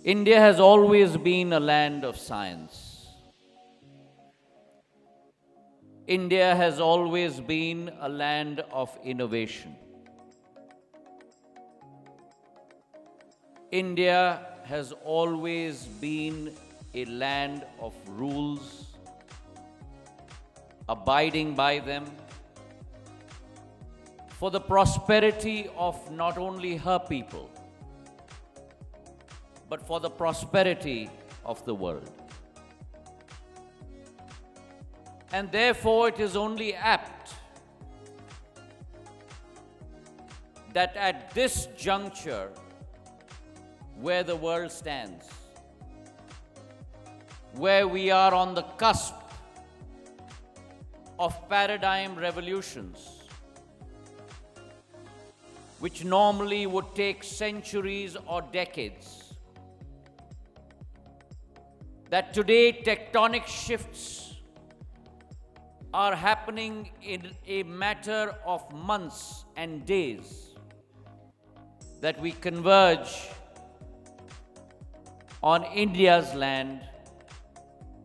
India has always been a land of science. India has always been a land of innovation. India has always been a land of rules, abiding by them, for the prosperity of not only her people, but for the prosperity of the world. And therefore, it is only apt that at this juncture, where the world stands, where we are on the cusp of paradigm revolutions, which normally would take centuries or decades, that today tectonic shifts are happening in a matter of months and days, that we converge on India's land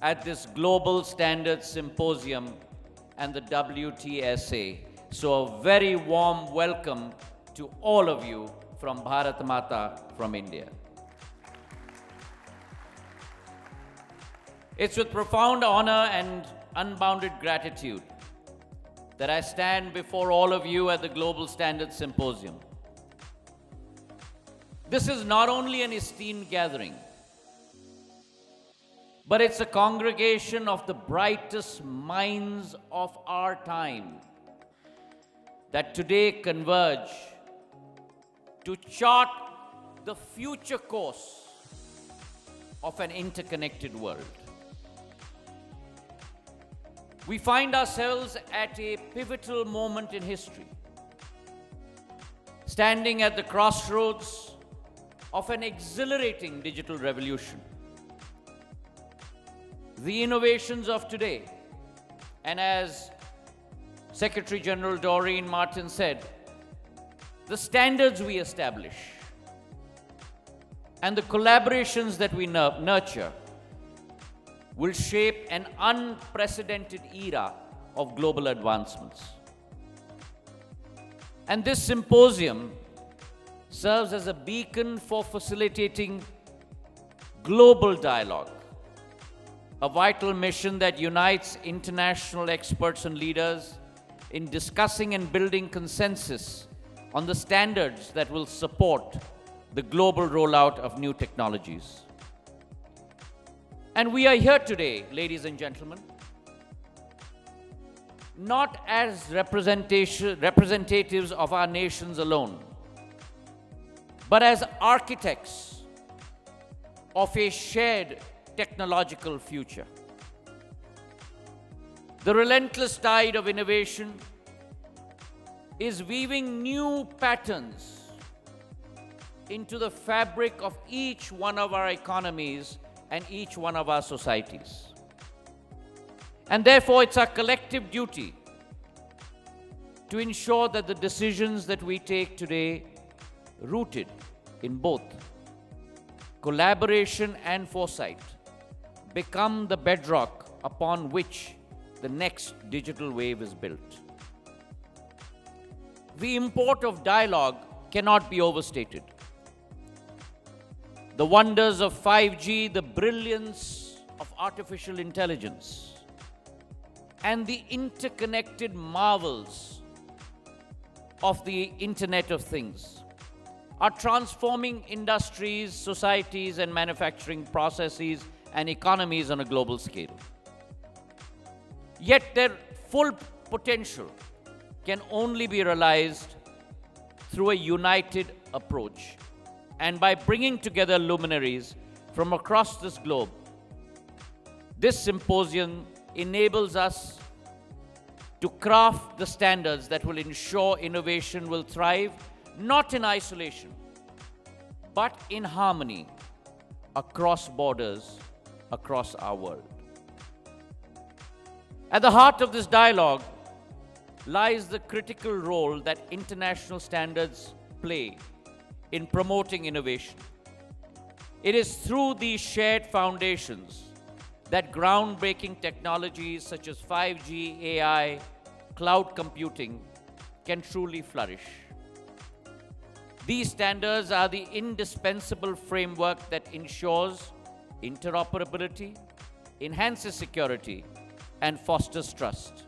at this Global Standards Symposium and the WTSA. So a very warm welcome to all of you from Bharat Mata, from India. It's with profound honor and unbounded gratitude that I stand before all of you at the Global Standards Symposium. This is not only an esteemed gathering, but it's a congregation of the brightest minds of our time that today converge to chart the future course of an interconnected world. We find ourselves at a pivotal moment in history, standing at the crossroads of an exhilarating digital revolution. The innovations of today, and as Secretary General Doreen Martin said, the standards we establish and the collaborations that we nurture will shape an unprecedented era of global advancements. And this symposium serves as a beacon for facilitating global dialogue, a vital mission that unites international experts and leaders in discussing and building consensus on the standards that will support the global rollout of new technologies. And we are here today, ladies and gentlemen, not as representatives of our nations alone, but as architects of a shared technological future. The relentless tide of innovation is weaving new patterns into the fabric of each one of our economies and each one of our societies. And therefore, it's our collective duty to ensure that the decisions that we take today, rooted in both collaboration and foresight, become the bedrock upon which the next digital wave is built. The import of dialogue cannot be overstated. The wonders of 5G, the brilliance of artificial intelligence, and the interconnected marvels of the Internet of Things are transforming industries, societies, and manufacturing processes and economies on a global scale. Yet their full potential can only be realized through a united approach and by bringing together luminaries from across this globe. This symposium enables us to craft the standards that will ensure innovation will thrive not in isolation, but in harmony across borders, across our world. At the heart of this dialogue lies the critical role that international standards play in promoting innovation. It is through these shared foundations that groundbreaking technologies such as 5G, AI, cloud computing can truly flourish. These standards are the indispensable framework that ensures interoperability, enhances security, and fosters trust.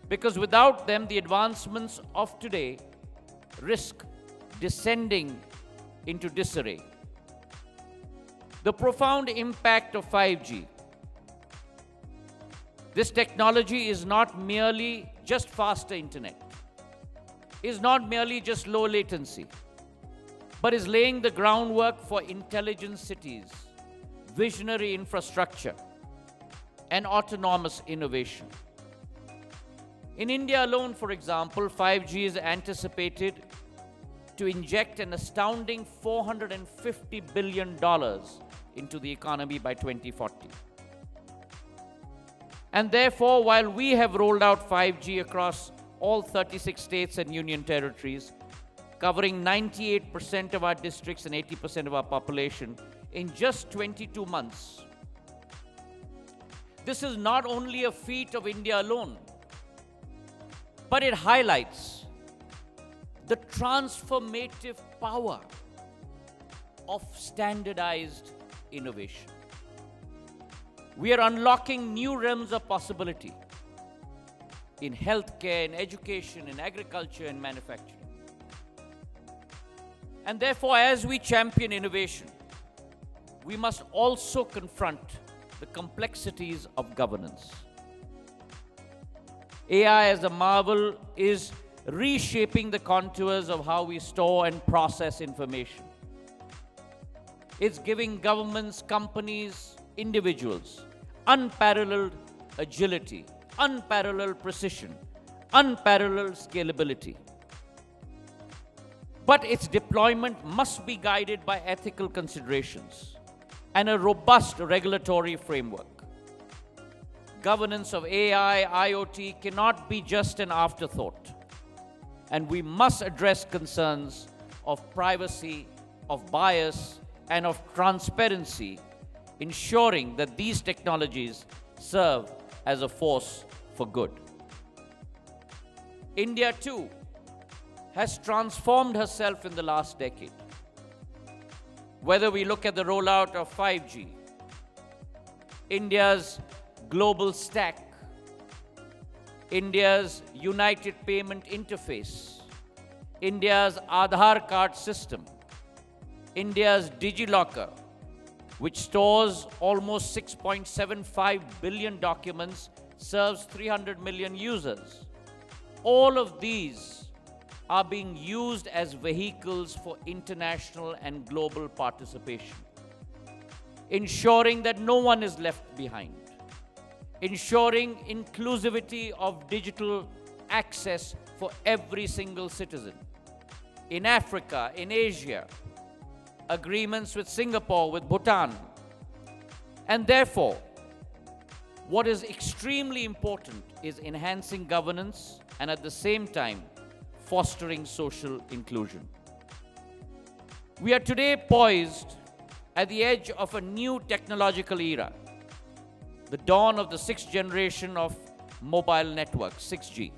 Because without them, the advancements of today risk descending into disarray. The profound impact of 5G. This technology is not merely just faster internet, is not merely just low latency, but is laying the groundwork for intelligent cities, visionary infrastructure, and autonomous innovation. In India alone, for example, 5G is anticipated to inject an astounding $450 billion into the economy by 2040. And therefore, while we have rolled out 5G across all 36 states and union territories, covering 98% of our districts and 80% of our population in just 22 months, this is not only a feat of India alone, but it highlights the transformative power of standardized innovation. We are unlocking new realms of possibility in healthcare, in education, in agriculture, and manufacturing. And therefore, as we champion innovation, we must also confront the complexities of governance. AI as a marvel is reshaping the contours of how we store and process information. It's giving governments, companies, individuals unparalleled agility, unparalleled precision, unparalleled scalability. But its deployment must be guided by ethical considerations and a robust regulatory framework. Governance of AI, IoT cannot be just an afterthought, and we must address concerns of privacy, of bias, and of transparency, ensuring that these technologies serve as a force for good. India, too, has transformed herself in the last decade. Whether we look at the rollout of 5G, India's global stack, India's united payment interface, India's Aadhaar card system, India's DigiLocker, which stores almost 6.75 billion documents, serves 300 million users. All of these are being used as vehicles for international and global participation, ensuring that no one is left behind, ensuring inclusivity of digital access for every single citizen. In Africa, in Asia, agreements with Singapore, with Bhutan. And therefore, what is extremely important is enhancing governance and at the same time fostering social inclusion. We are today poised at the edge of a new technological era, the dawn of the sixth generation of mobile networks, 6G.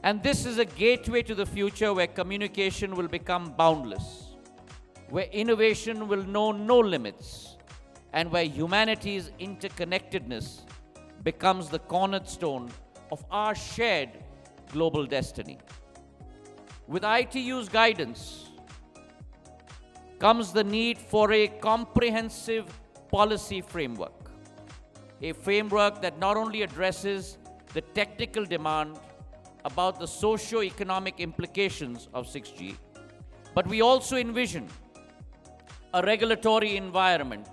And this is a gateway to the future where communication will become boundless, where innovation will know no limits, and where humanity's interconnectedness becomes the cornerstone of our shared global destiny. With ITU's guidance comes the need for a comprehensive policy framework, a framework that not only addresses the technical demand about the socio-economic implications of 6G, but we also envision a regulatory environment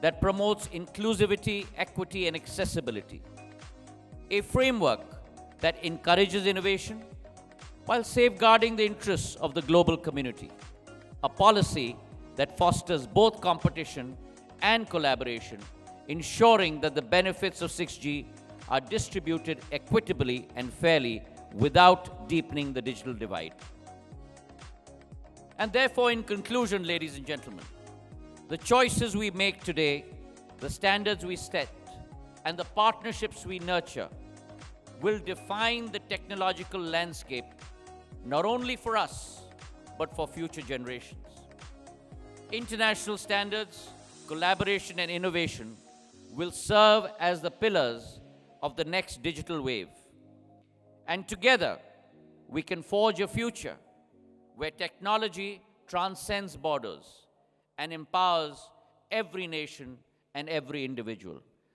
that promotes inclusivity, equity, and accessibility. A framework that encourages innovation while safeguarding the interests of the global community. A policy that fosters both competition and collaboration, ensuring that the benefits of 6G are distributed equitably and fairly without deepening the digital divide. And therefore, in conclusion, ladies and gentlemen, The choices we make today, the standards we set, and the partnerships we nurture will define the technological landscape not only for us, but for future generations. International standards, collaboration, and innovation will serve as the pillars of the next digital wave. And together, we can forge a future where technology transcends borders and empowers every nation and every individual.